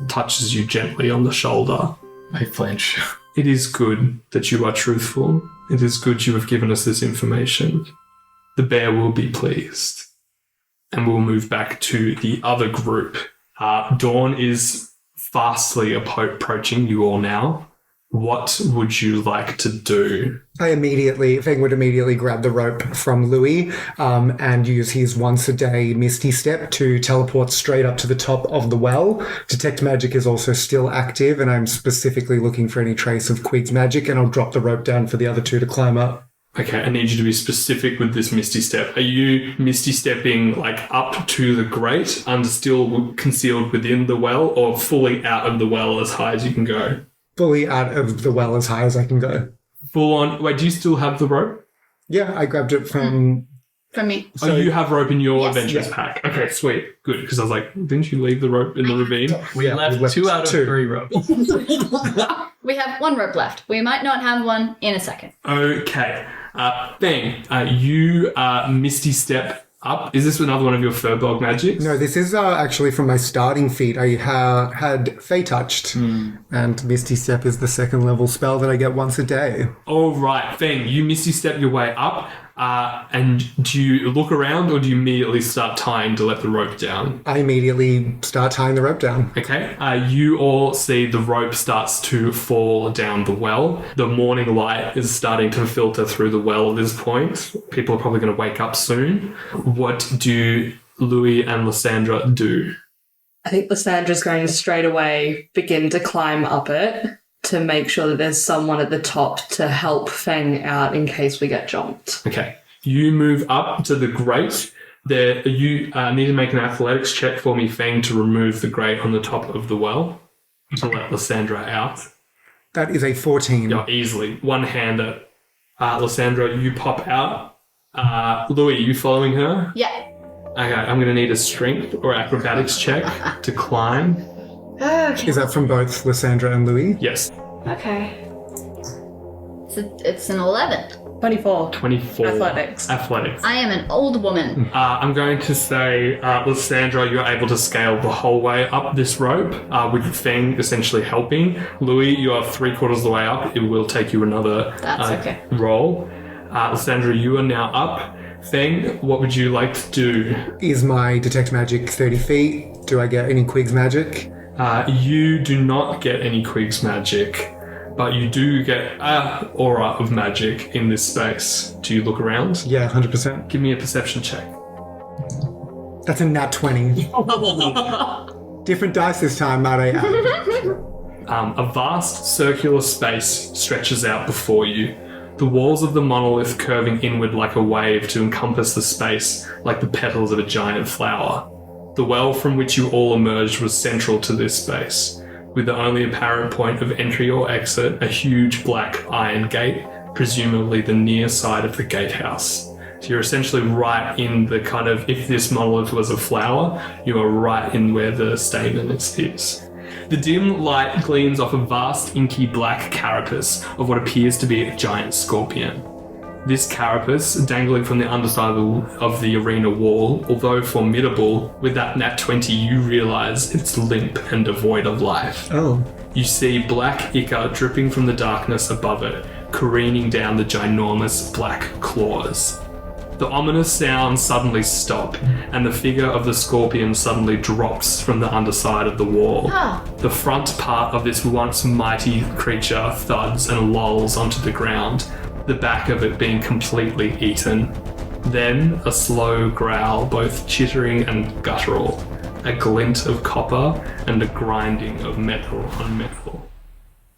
touches you gently on the shoulder. I flinch. It is good that you are truthful. It is good you have given us this information. The bear will be pleased. And we'll move back to the other group. Dawn is fastly approaching you all now. What would you like to do? Feng would immediately grab the rope from Louis and use his once-a-day Misty Step to teleport straight up to the top of the well. Detect Magic is also still active, and I'm specifically looking for any trace of Qwig's magic, and I'll drop the rope down for the other two to climb up. Okay, I need you to be specific with this Misty Step. Are you Misty Stepping up to the grate, still concealed within the well, or fully out of the well as high as you can go? Fully out of the well as high as I can go. Full on. Wait, do you still have the rope? Yeah, I grabbed it from me. So you have rope in your Yes. adventurous pack. Okay, sweet. Good, because I was like, didn't you leave the rope in the ravine? We left 2 out of 2. 3 ropes. We have 1 rope left. We might not have one in a second. Okay. Feng, you Misty Step up. Is this another one of your Furbog magics? No, this is actually from my starting feat. I had Fey Touched, and Misty Step is the 2nd level spell that I get once a day. All right, Feng, you Misty Step your way up, and do you look around or do you immediately start tying to let the rope down? I immediately start tying the rope down. Okay, you all see the rope starts to fall down the well. The morning light is starting to filter through the well at this point. People are probably going to wake up soon. What do Louis and Lysandra do? I think Lysandra's going to straight away begin to climb up it to make sure that there's someone at the top to help Feng out in case we get jumped. Okay, you move up to the grate. You need to make an athletics check for me, Feng, to remove the grate on the top of the well to let Lysandra out. That is a 14. Yeah, easily. One-hander. Lysandra, you pop out. Louis, you following her? Yeah. Okay, I'm going to need a strength or acrobatics check to climb. Okay. Is that from both Lysandra and Louis? Yes. Okay. It's an 11. 24. 24. Athletics. I am an old woman. I'm going to say, Lysandra, you're able to scale the whole way up this rope, with Feng essentially helping. Louis, you are 3/4 of the way up. It will take you another That's okay. roll. Lysandra, you are now up. Feng, what would you like to do? Is my detect magic 30 feet? Do I get any Qwig's magic? You do not get any Qwig's magic, but you do get an aura of magic in this space. Do you look around? Yeah, 100%. Give me a perception check. That's a nat 20. Different dice this time, might I add. A vast circular space stretches out before you. The walls of the monolith curving inward like a wave to encompass the space like the petals of a giant flower. The well from which you all emerged was central to this space, with the only apparent point of entry or exit a huge black iron gate, presumably the near side of the gatehouse. So you're essentially right in the kind of, if this monolith was a flower, you are right in where the stamen is. The dim light gleams off a vast inky black carapace of what appears to be a giant scorpion. This carapace, dangling from the underside of the arena wall, although formidable, with that nat 20 you realise it's limp and devoid of life. Oh. You see black ichor dripping from the darkness above it, careening down the ginormous black claws. The ominous sounds suddenly stop, and the figure of the scorpion suddenly drops from the underside of the wall. The front part of this once mighty creature thuds and lolls onto the ground, the back of it being completely eaten. Then a slow growl, both chittering and guttural, a glint of copper and a grinding of metal on metal.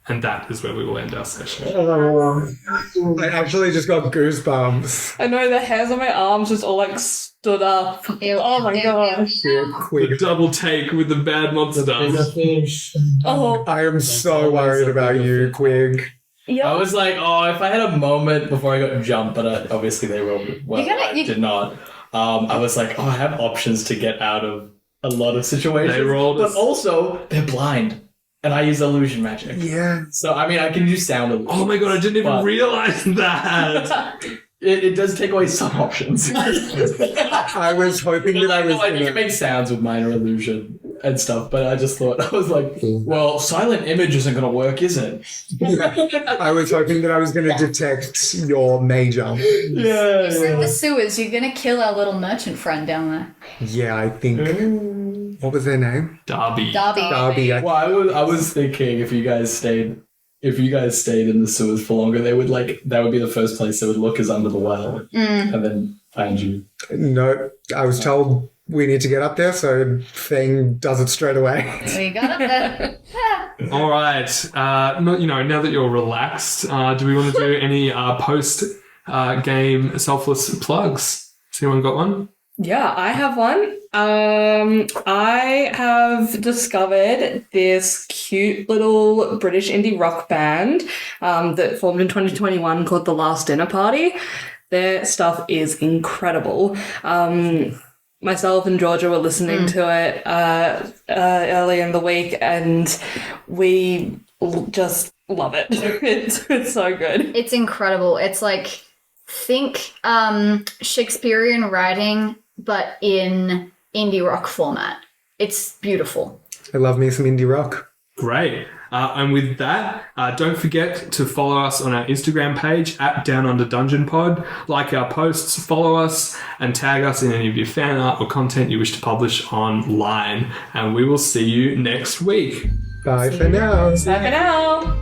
And that is where we will end our session. I actually just got goosebumps. I know the hairs on my arms just all like stood up. Oh my gosh. The double take with the bad monsters. Oh. I am so worried about you, Qwig. I was like, oh, if I had a moment before I got jumped, but obviously they rolled well. I did not. I was like, oh, I have options to get out of a lot of situations. They rolled but also, they're blind. And I use illusion magic. Yeah. So, I mean, I can use sound illusion. Oh my god, I didn't even realise that! It does take away some options. I was hoping that I was you can make sounds with minor illusion and stuff, but I just thought, I was like, well, silent image isn't going to work, is it? I was hoping that I was going to detect your major. Yeah. It's in the sewers. You're going to kill our little merchant friend down there. Yeah, I think... What was their name? Darby. Darby. Well, I was thinking if you guys stayed in the sewers for longer, that would be the first place they would look is under the well and then find you. No, I was told we need to get up there, so Feng does it straight away. We got up there. All right. Now that you're relaxed, do we want to do any post-game selfless plugs? Has anyone got one? Yeah, I have one. I have discovered this cute little British indie rock band that formed in 2021 called The Last Dinner Party. Their stuff is incredible. Myself and Georgia were listening to it early in the week, and we just love it. It's so good. It's incredible. It's like, think Shakespearean writing, but in indie rock format. It's beautiful. I love me some indie rock. Great. And with that, don't forget to follow us on our Instagram page @DownUnderDungeonPod. Like our posts, follow us, and tag us in any of your fan art or content you wish to publish online. And we will see you next week. Bye for now. Bye for now.